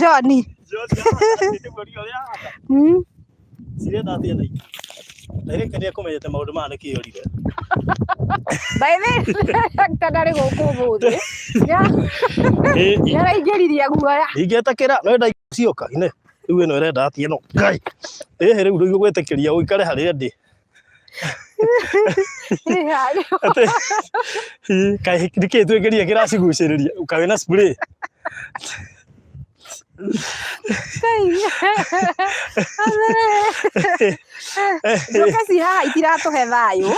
Johnny. Sire ndathie na iki. Ndagä nä akåmenyete maå ndå maya nä kä orire ndarä gå kå må thä nä araingä ririe guoya ingä tä ra no cioka ine rä u ä no ä renda atie no ngai ä hä rä u rä gwä tä kä ria å ikare harä a ndä kaä nä kä twä kä ria kä racigucä rä ria ukawä na spray njoka ci haha itiratå he thayå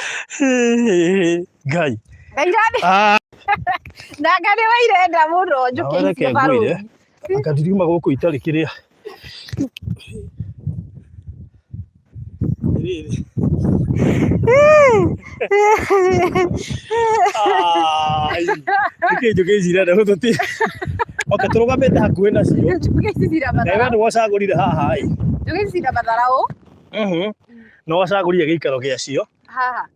ngai nanga nä wairenda må no njå kä ngwire anga ndiriuma gå kå itarä kä rä a nä njå kä ici irenda gå tå tä oke tå rå gamä te hakuhä nacio nä wacagå rire haha njå kä cira matharaå no wacagå rire gä ikaro gä acio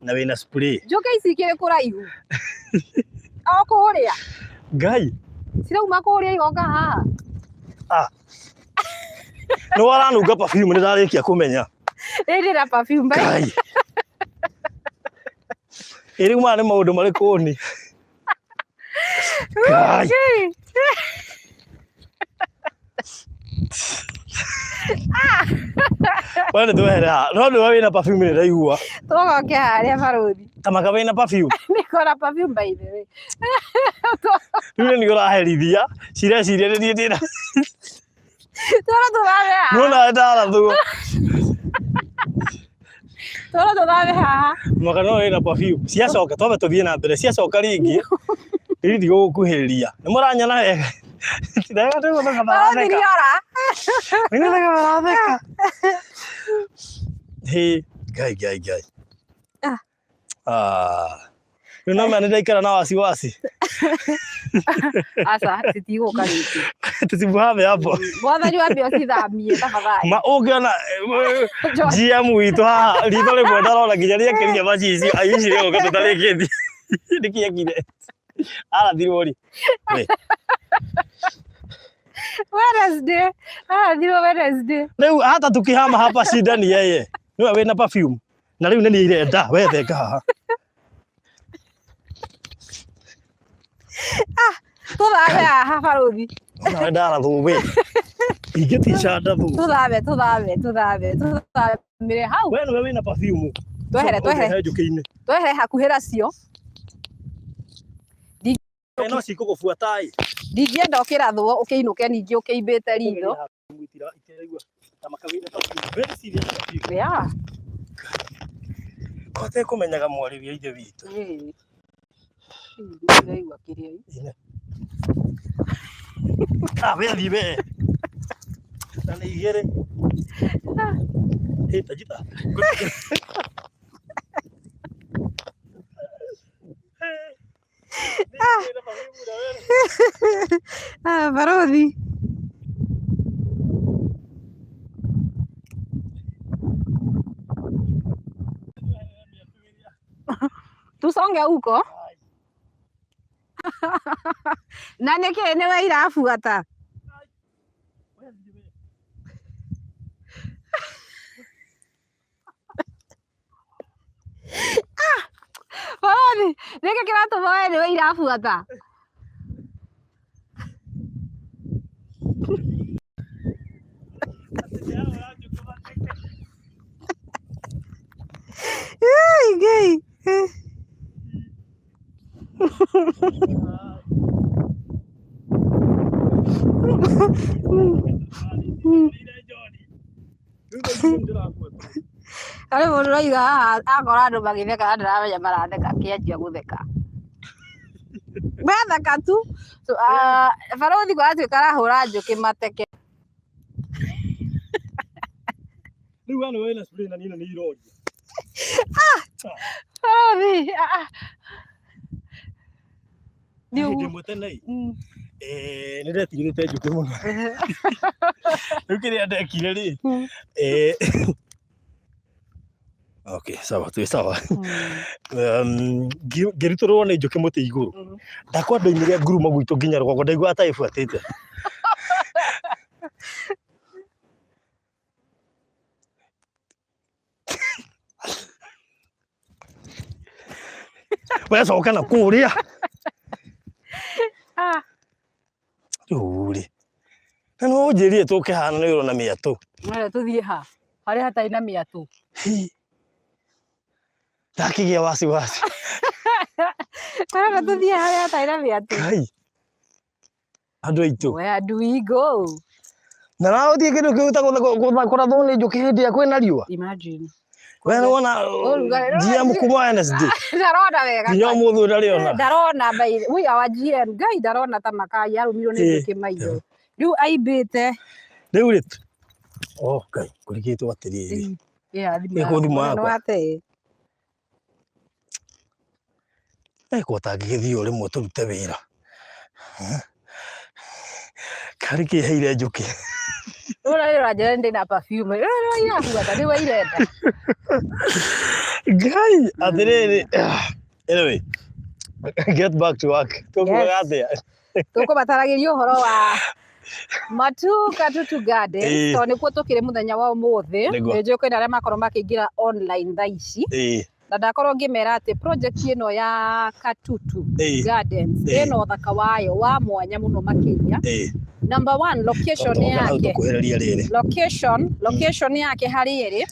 na wä na njå kä ici kä rä kå raihu o kå rä a ngai cirauma kå rä a igoka haha nä waranunga perfume nä ndarä kia kå menya rä ndä na perfume ngai ä rä u maya nä maå ndå marä kå ni ngai we nä twehere haha no nä we wä na perfume nä ndaigua tågoke harä a barå thi tamaka wä na perfume nä kora perfume baithe rä u nä å raherithia cireciria nä niä ndä na twara tå thame haha no nawe ndarathwo twara tå thame haha maka no wä na perfume ciacoka twambe tå thiä na mbere ciacoka rä ngä rä ndigå gå kuhä rä ria nä må ranyona wega ngai rä u no mea nä ndaikara na wasiwasi aca citigå ka rä tå cimuhame hapo mwathani wambe å cithamie tafadhali ma å ngä ona GM witå haha ritho rä mwe ndarona nginya rä akä ria maci icio aici rä å ka tå tarä kä thi nä kä ekire arathirwo rä rä u hata tå kä hama hapa cindani yeye nä we wä na perfume na rä u nä niä irenda wethenga haha tå thame haha barå thi nawe ndarathwo wä ingä tica ndathwo tå thamä re hau we nä we wä na perfume twehere njå kä inä twehere hakuhä racio no cikå gå buata ndingĩenda å kä rathwo å kä inå ke ningä å kä imbä te ritho kote kå menyaga mwarä ria ithe witå ndĩraigua kĩrĩa we athi we na nä igä rä tajita barå thi tusonge huko na nä kä nä we irabuata barå thi nä kä kä ratå ma we nä we irabuata Gay. Arä må ndå raiga akora andå magä theka na ndaramenya maratheka kä anjia gå theka metheka tu barå thi kwatuä ka arahå ra njå kä mateke rä u anä wä spray na nino nä iroria barå thi Nĩ Ndĩ mũtene nĩ ndetigĩrĩte njũkĩ mũno rĩu kĩrĩa ndekire rĩ okay sawa twĩ sawa ngĩrutũrũrwo nĩ njũkĩ mũtĩ igũrũ ndakwa ndoimire nguruma gwitũ nginya rũgongo ndaiguaga ta ĩbuatĩte wecoka na kũrĩa rĩu rĩ na no ũnjĩrire tũke hana nĩ ũrona mĩatũ tũthiĩ ha harĩa hatarĩ na mĩatũ ndakĩgĩa wasiwasi Tarora tũthiĩ harĩa hatarĩ na mĩatũ Ngai andũ aitũ where do we go na no ũthiĩ kĩndũ kĩu ta kũrathwo nĩ njũkĩ hĩndĩ ĩrĩa kwĩna riũa imagine we nĩ wona GM kuma NSD ndarona wega nginya ũmũthĩ ndariona ndarona baile we our GM Ngai ndarona ta makai arumirwo nĩ njũkĩ maitho rĩu aimbĩte rĩu rĩ Ngai kũrigĩtwo atĩrĩrĩ thimũ yakwa ekwo tangĩgĩthiĩ o rĩmwe tũrute wĩra karĩ kĩheire njũkĩ ũranjĩra ndĩ na perfume irahuata nĩ wairenda Ngai atĩrĩrĩ anyway get back to work tũkuaga atĩa tũkũbataragĩria ũhoro wa Katutu Garden tondũ nĩkuo tũkĩrĩ mũthenya wa ũmũthĩ nĩ njũĩ kwĩna arĩa makorwo makĩingĩra online thaa ici na ndakorwo ngĩmera atĩ project ĩno ya Katutu Gardens ĩno ũthaka wayo wa mwanya mũno makĩria number 1 location yake harĩ ĩrĩ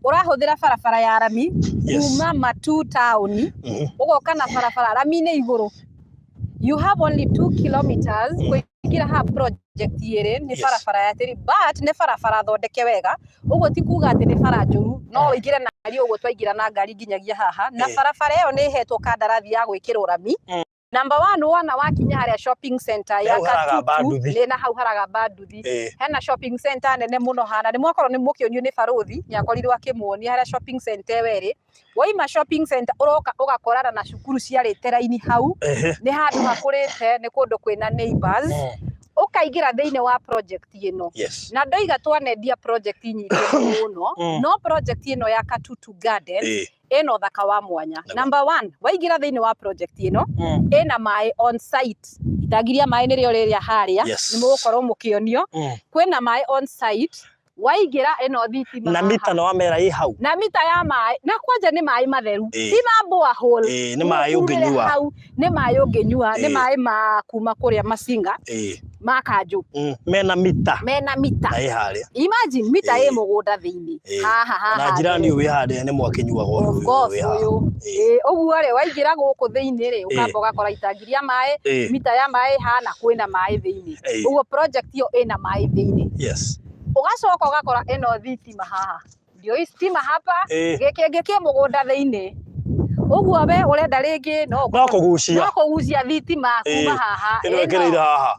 ũrahũthĩra barabara ya rami kuma Matu town ũgoka na barabara rami nĩ igũrũ you have only 2 kilometers kuingira ha project ĩrĩ nĩ barabara ya tĩri but nĩ barabara thondeke wega ũguo ti kuga atĩ nĩ bara njũru no ũingĩre na ngari ũguo twaingĩra na ngari nginyagia haha na barabara ĩyo nĩ ĩhetwo kandarathi ya gwĩkĩrwo rami number 1 wana wakinya harĩa shopping center ya Katutu nĩ na hau haraga Banduthi hena shopping center nene mũno hana nĩ mwakorwo nĩ mũkĩonio nĩ barothi nĩakorirwo akĩmuonia harĩa shopping center werĩ waima shopping center ũroka ũgakorana na cukuru ciarĩte raini hau nĩ handũ hakũrĩte nĩ kũndũ kwĩna neighbors ũkaingĩra thĩinĩ wa project ĩno na ndoiga twanendia project nyingĩ mũno no project ĩno ya Katutu Garden ĩno thaka wa mwanya number 1 waingĩra thĩinĩ wa project ĩno ĩna maĩ on site itangiria maĩ nĩrĩo rĩrĩa harĩa nĩ mũgũkorwo mũkĩonio kwĩna maĩ on site waingĩra ĩno thitima na mita no amera ĩ hau na mita ya maĩ na kwanja nĩ maĩ matheru ti ma borehole nĩ maĩ ũngĩnyua nĩ maĩ ũngĩnyua nĩ maĩ ma kuma kũrĩa Masinga ma Kanjũ mena mita ĩ harĩa imagine mita ĩ mũgũnda thĩinĩ haha na jirani ũyũ wĩ harĩa nĩ mwakĩnyuaga ũyũ ũguo rĩ waingĩra gũkũ thĩinĩ rĩ ũkamba ũgakora itangiria maĩ mita ya maĩ hana kwĩna maĩ thĩinĩ ũguo project ĩyo ĩna maĩ thĩinĩ ugacoka ugakora eno thitima haha ndio stima hapa gĩkĩ mũgũnda thĩinĩ ũguo we ũrenda rĩngĩ no kũgucia thitima kuma haha ĩkĩrĩire haha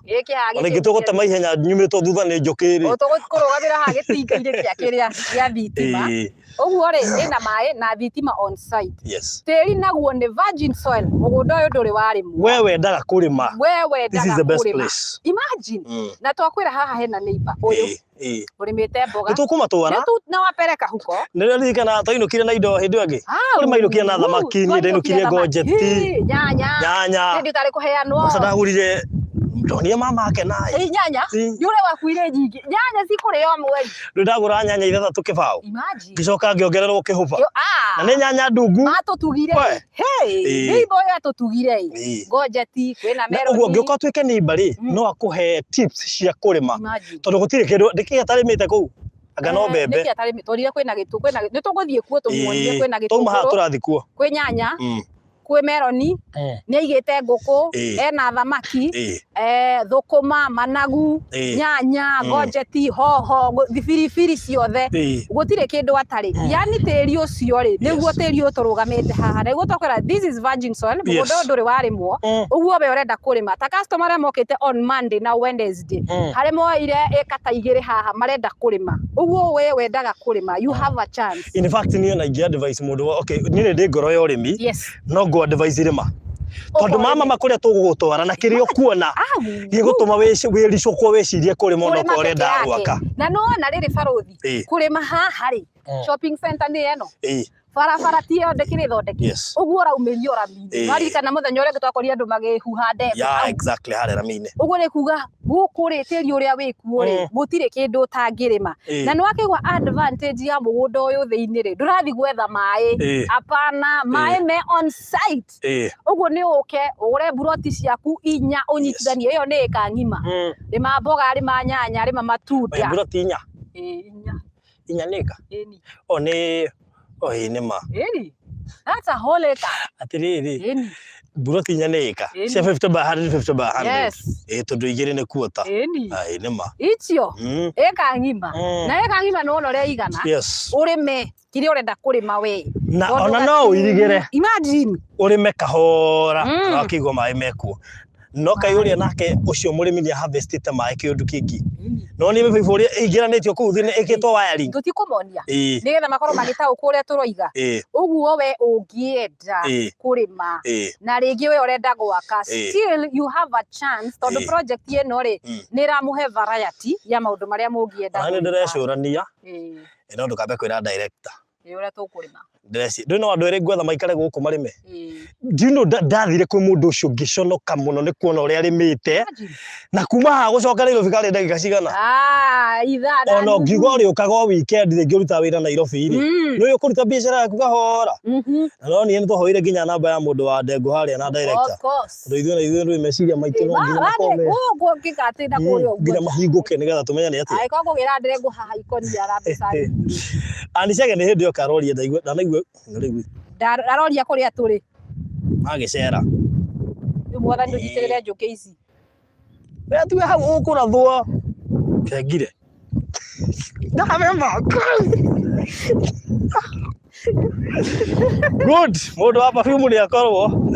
ningĩ tũgũtema ihenya nyumĩtwo thutha nĩ njũkĩ rĩ tũkũrũgamĩra haha gĩtinga-inĩ gĩa thitima ũguo rĩ ĩna maĩ na thitima on site tĩri naguo nĩ virgin soil mũgũnda ũyũ ndũrĩ warĩmwo we wendaga kũrĩma this is the best place imagine na twakwĩra haha hena neighbor ũyũ ũrĩmĩte mboga nĩtũkũmatwara na wapeleka huko nĩririkana twainũkire na indo hĩndĩ ĩngĩ kũrĩ mainũkire na thamaki niĩ ndainũkirie ngonjeti nyanya hĩndĩ ũtarĩ kũheanwo ndagũrire ndonire mama ake naye nyanya yule wakuire nyingĩ nyanya cikũrĩo mweri ndagũra nyanya ithathatũ kĩbaũ ngĩcoka ngĩongererwo kĩhũba na nĩ nyanya ndungu atũtugire neighbor atũtugire ngonjeti kwĩna mero ũguo ngĩũka tuĩke neighbor rĩ no akũhe tips cia kũrĩma tondũ gũtirĩ kĩndũ ndĩkĩga tarĩmĩte kũu anga no mbembe tũrire kwĩna gĩtu nĩ tũgũthiĩ kuo tũmuonie kwĩna gĩtu tuma haha tũrathiĩ kuo kwĩ nyanya kwĩ meroni nĩ aigĩte ngũkũ ena thamaki thũkũma managu nyanya ngonjeti hoho biribiri ciothe gũtirĩ kĩndũ atarĩ yani tĩri ũcio rĩ nĩguo tĩri ũtũrũgamĩte haha nĩguo tũkwĩra this is virgin soil mũgũnda ũyũ ndũrĩ warĩmwo ũguo we ũrenda kũrĩma ta customer arĩa mokĩte on Monday na Wednesday harĩ moire ĩka ta igĩrĩ haha marenda kũrĩma ũguo we wendaga kũrĩma you have a chance in fact niĩ na ingĩ advice mũndũ okay niĩ ndĩ ngoro ya ũrĩmi no go advice rĩma tondu mama makuria tugugutwara na kirio kuona gigutuma wiricukwo wicirie kuri mono ko urenda gwaka na no na riri baruthi kuri mahaha ri shopping center ni eno barabara ti yothe kiri thondeki uguo raumirio rami ngari kana muthenya uria twakoria andu magihuha ndembe exactly hare rami-ini uguo ni kuga guku ri tiri uria wikuo ri gutire kindu tangirima na ni wakigwa advantage ya mugunda uyu thiini ri ndurathi gwetha mai apana mai me on site uguo ni uke ugure buroti ciaku 4 unyitithanie iyo ni ika ngima rima mboga rima nyanya rima matunda buroti 4 4 nika ni nima that's a whole acre atiriri buroti 4 ni ika cia 50 by 100 50 by 100 tondu igiri ni kuota nima icio eka ngima na eka ngima no ria igana urime kiri urenda kurima we na ona no uirigire imagine urime kahora na kigwa mai mekuo no kayuria nake ucio murimi ni harvestite mai kiundu kingi no ni mbibu uria ingiranitio kuu thini ikitwo wiring tutikumonia nigetha makorwo magitauka uria turoiga uguo we ungienda kurima na ringi we urenda gwaka still you have a chance tondu project ino ri ni ramuhe variety ya maundu maria mungienda ni ndirecurania ino ndukambe kwira director uria tukurima ndino andu eri gwetha maikare guku marime ndino ndathire kwi mundu ucio ngiconoka muno ni kuona uria arimite na kuma ha gucoka Nairobi kari ndagika cigana ithana ona ngiuga uri ukaga weekend ngiruta wira Nairobi ri no yo kuruta biashara yaku gahora na no ni twahoire nginya namba ya mundu wa Ndengu haria na director ndu ithuĩ meciria maitu no nginya makome uguo ngikatinda kuri uguo nginya mahinguke nigetha tumenye ni atia ai kugira Ndengu haha ikoni arabisari ani cege ni hindi yo karoria ndaigua ndaigua ndaroria kuria turi magicera mwathani ndugitirire njuki ici tu hau ukurathwo kengire ndamemba good mundu wa perfume ni akorwo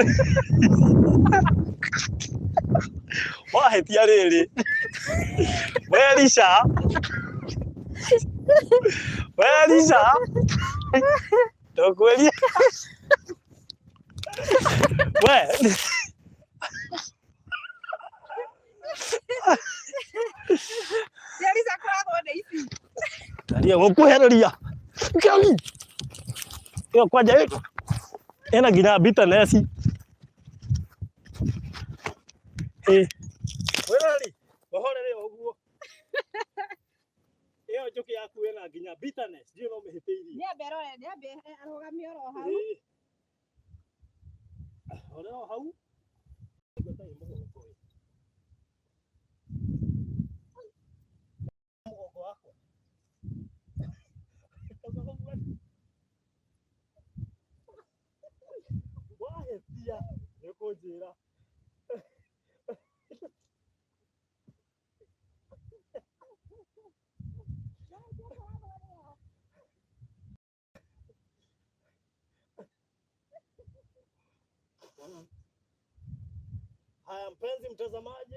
wahetia riri welisha ndokweli we Yalisa kwa ici taria gukuhereria ngai iyo kwanja ena nginya bitterness werari bahorere uguo iyo njuki yaku ena nginya bitterness ndio no mihitiiri ni berore ni arugami oro hau oro hau wahetia nikunjira haya mpenzi mtazamaji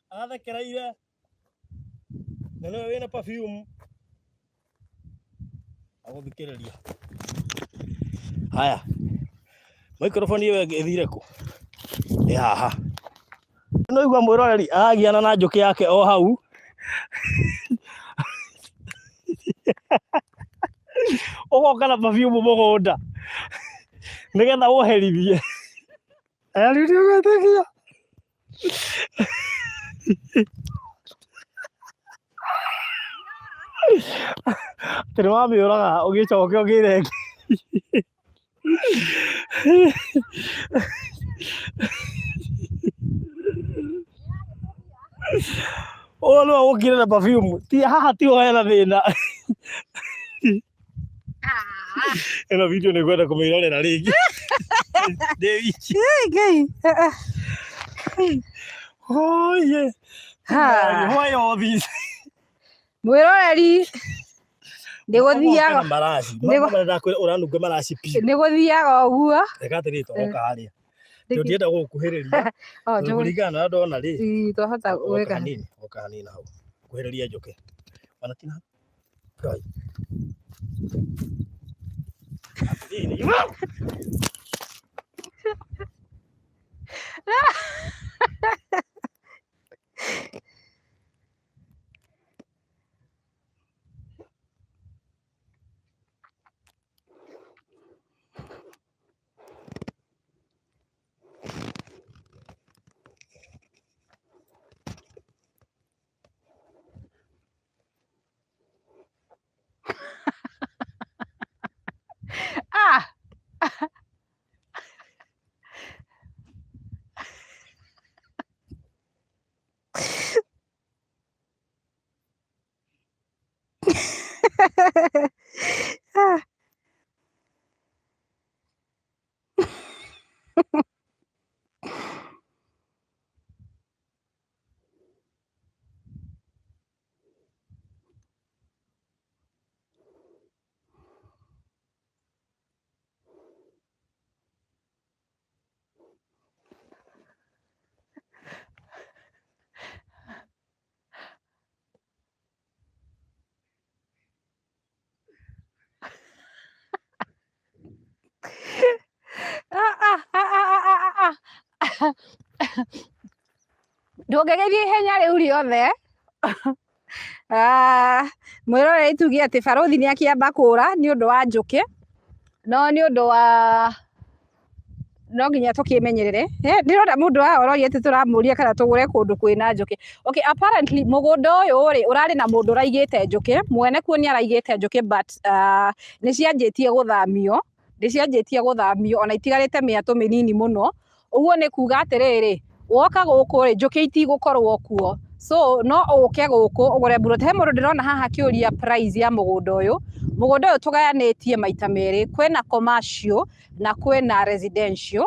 athekereire na niwe wina perfume aguthikiriria haya microphone iyo ithire ku haha no igwa mwiroreri agiana na njuki yake o hau ugoka na perfume mugunda nigetha uherithie aririo gwetekia tiri wamiuraga ugicoke ugireke o no ukire na perfume ti haha ti hena thina eno video ni gwenda kumirorera ringi Dewichi ngai oye why all these mwiroreri ndiguthiaga maraci mama kwira uranunga maraci pi ndiguthiaga uguo reka tirito oka haria ndienda gukuhiriria kuringana na ndona ri twahota gweka oka hanini hau kuhiriria njuke wanatina kai ndũngĩgeithia ihenya rĩu rĩothe mwĩroreri tuge atĩ barothi nĩ akĩamba kũra nĩ ũndũ wa njũkĩ no nĩ ũndũ wa no nginya tũkĩmenyerere ndĩrona mũndũ ororia atĩ tũramũria kana tũgũre kũndũ kwĩna njũkĩ. Okay, apparently mũgũnda ũyũ rĩ ũrarĩ na mũndũ ũraigĩte njũkĩ, mwene kuo nĩ araigĩte njũkĩ but nĩ cianjĩtie gũthamio ona itigarĩte mĩatũ mĩnini mũno. Ũguo nĩ kuga atĩrĩrĩ woka gũkũ rĩ njũkĩ itigũkorwo kuo, so no ũke gũkũ ũgũre buroti. He mũndũ ndĩrona haha akĩũria price ya mũgũnda ũyũ. Mũgũnda ũyũ tũgayanĩtie maita merĩ, kwĩna commercial na kwĩna residential.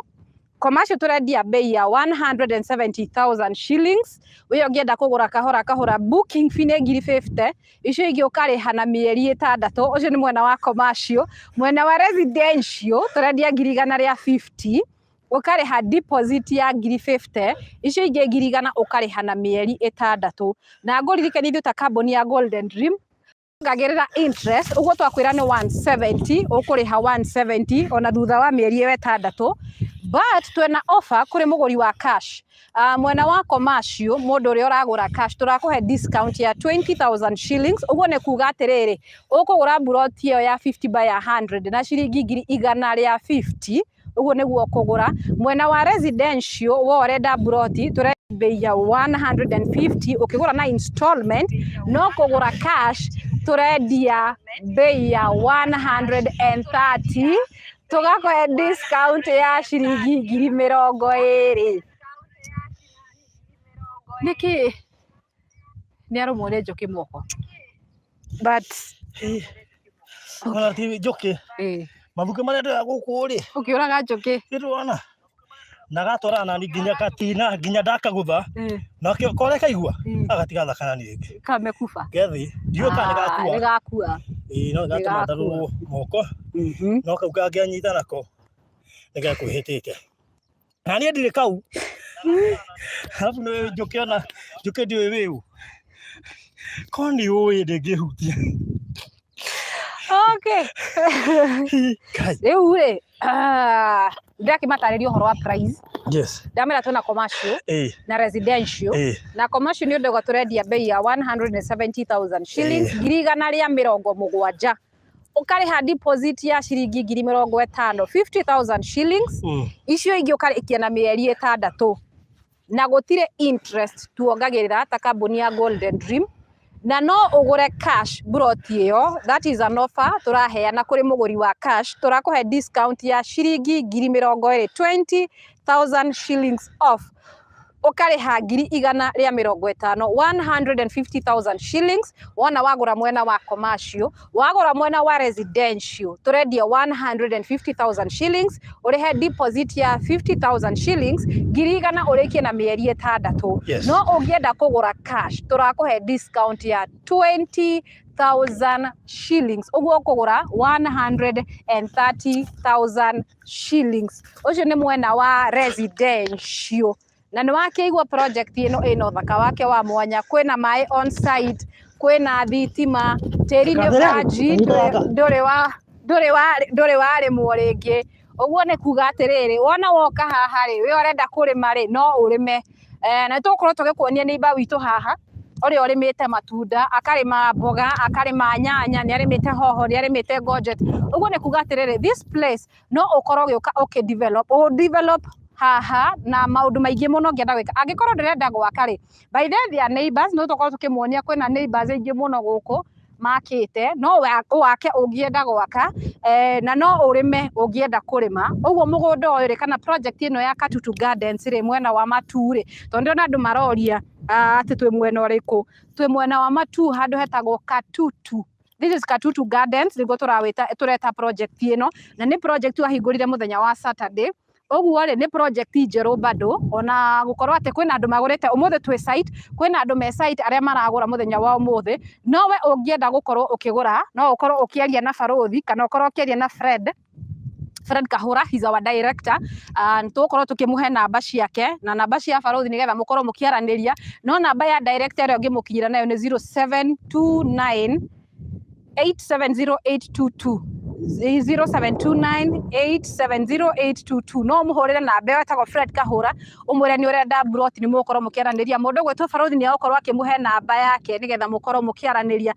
Commercial tũrendia bei ya 170,000 shillings. Wĩ ũngĩenda kũgũra kahora kahora booking fee nĩ 50,000, icio ingĩ ũkarĩha na mĩeri 6. Ũcio nĩ mwena wa commercial. Mwena wa residential tũrendia 150,000 ũkarĩha deposit ya 50,000, icio ingĩ 100,000 ũkarĩha na mĩeri 6. Na ngũririkanie ithuĩ ta kambuni ya Golden Dream ngagĩrĩra interest, ũguo twakwĩra nĩ 170, ũkũrĩha 170 ona thutha wa mĩeri 6. But twĩna offer kũrĩ mũgũri wa cash. Mwena wa commercial mũndũ ũrĩa ũragũra cash tũrakũhe discount ya 20,000 shillings. Ũguo nĩ kuga atĩrĩrĩ ũkũgũra buroti ĩyo ya 50 by 100 na ciringi 150. Ũguo nĩguo ũkũgũra. Mwena wa residential wo ũrenda buroti tũrendia bei ya 150 ũkĩgũra na installment, no kũgũra cash tũrendia bei ya 130, tũgakũhe discount ya ciringi 20,000. Nĩkĩ nĩ arũmwo nĩ njũkĩ moko but ona ti njũkĩ mabuku marĩa ndĩra gũkũ rĩ ũkĩũraga njũkĩ nĩtũrona na gatwarana nginya katina nginya ndakagũtha na kore kaigua agatiga thakana ningĩ kamekufa gethi ndiũ kana gakua nĩ gakua no gatamatharũ moko no kau kangĩanyita nako nĩgekwĩhĩtĩte na niĩ ndirĩ kau. Alafu nĩ njũkĩ ona njũkĩ ndiũĩ wĩu ko nĩ ũĩ ndĩngĩhutia. Okay. Rĩu rĩ ndakĩmatarĩria ũhoro wa price. Yes. Ndamera twĩna commercial na residential. Na commercial nĩ ũndũ tũrendia bei ya 170,000 shillings, 170,000, ũkarĩha deposit ya ciringi 50,000, 50,000 shillings. Icio ingĩ ũkarĩkia na mĩeri 6 na gũtirĩ interest tuongagĩrĩra ta kambuni ya Golden Dream. Na no ũgũre cash buroti ĩyo, that is an offer tũraheana kũrĩ mũgũri wa cash. Tũrakũhe discount ya ciringi 20,000, 20,000 shillings off. Ũkarĩha 150,000, 150,000 shillings. Wona wagũra mwena wa commercial, wagũra mwena wa residential tũrendia 150,000 shillings, ũrĩhe deposit ya 50,000 shillings, 100,000 ũrĩkie na mĩeri 6. No ũngĩenda kũgũra cash tũrakũhe discount ya 20,000 shillings. Ũguo ũkũgũra 130,000 shillings. Ũcio nĩ mwena wa residential. Na nĩ wakĩigua project ĩno ĩno thaka wake wa mwanya, kwĩna maĩ on site, kwĩna thitima, tĩri nĩ kanji, nduri wari moringi uguo ni kuga atiriri wona woka haha ri we urenda kurima ri no urime na tukorwo tugikuonia neighbor witu haha uri urimite matunda akarima mboga akarima nyanya ni arimite hoho ni arimite gojet uguo ni kuga atiriri this place no ukorwo gioka develop haha na maundu maingi muno ngienda gwika angikorwo ndirenda gwaka ri by the way neighbors no tukorwo tukimuonia kwina neighbors aingi muno guku makite no wake ungienda gwaka na no urime ungienda kurima uguo mugunda uyu ri kana project ino ya Katutu Gardens ri mwena wa Matu ri tondu na andu maroria ati twi mwena uriku twi mwena wa Matu handu hetagwo Katutu. This is Katutu Gardens niguo tureta project ino na ni project wahingurire muthenya wa Saturday. Oguo ri ni project njeru bado ona gukorwo ati kwina andu magurite umuthe twi site kwina andu me site aria maragura muthenya wa umuthe no we ungienda gukorwo ukigura no ukorwo ukiaria na Barothi kana ukorwo ukiaria na Fred Kahura, he's our director. Tukorwo tukimuhe namba ciake na namba cia Barothi nigetha mukorwo mukiaraniria no namba ya director ĩrĩa ungimukinyira nayo ni 0729 870822 0729870822 no muhurire namba ĩyo ĩtagwo Fred Kahura umwire ni urenda broti ni mukorwo mukiaraniria mundu gwetwo Barothi ni agukorwo akimuhe namba yake nigetha mukorwo mukiaraniria.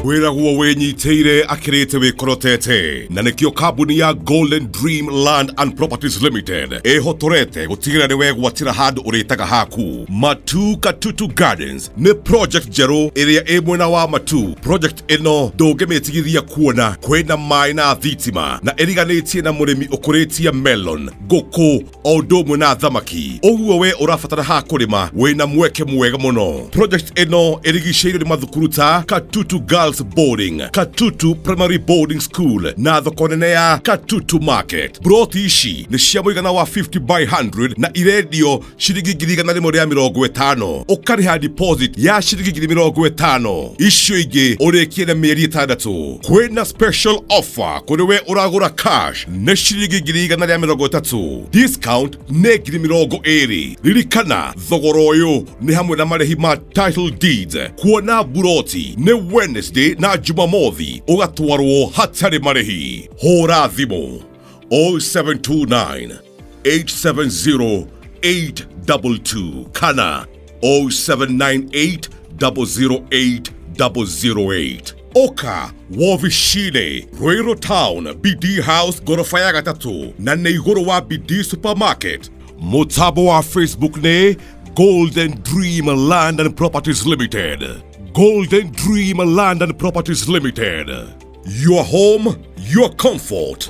Wĩragwo wĩnyitĩire akĩrĩte wĩkorotete na nĩkĩo kambuni ya Golden Dream Land and Properties Limited ĩhotorete gũtigĩrĩra nĩ wegwatĩra handũ ũrĩtaga haku. Matu Katutu Gardens nĩ project njerũ ĩrĩa ĩ mwena wa Matu. Project ĩno ndũngĩmĩtigithia kuona kwĩna maĩ na thitima na ĩriganĩtie na mũrĩmi ũkũrĩtie melon, ngũkũ o ũndũ ũmwe na thamaki. Ũguo we ũrabatara ha kũrĩma wĩna mweke mwega mũno. Project ĩno ĩrigicĩirio nĩ mathukuru ta Katutu Girls Boarding, Katutu Primary Boarding School na thoko nene ya Katutu Market. Broti ici nĩ cia mũigana wa 50 by 100 na irendio ciringi 150. Ũkarĩha deposit ya ciringi 50. Icio ingĩ ũrĩkie na mĩeri 6. Kwĩna special offer kũrĩ we ũragũra cash nĩ ciringi 130. Discount nĩ 20. Ririkana thogora ũyũ nĩ hamwe na marĩhi ma title deeds. Kuona buroti nĩ Wednesday na Jumamothi ugatwarwo hatarĩ marĩhi. Hũra thimũ 0729 870 822 kana 0798 008 008. Oka Wovishine Ruiru Town BD House gorofa ya 3 na nĩ igũrũ wa BD Supermarket. Mũtambo wa Facebook nĩ Golden Dream Land and Properties Limited. Golden Dream Land and Properties Limited. Your home, your comfort.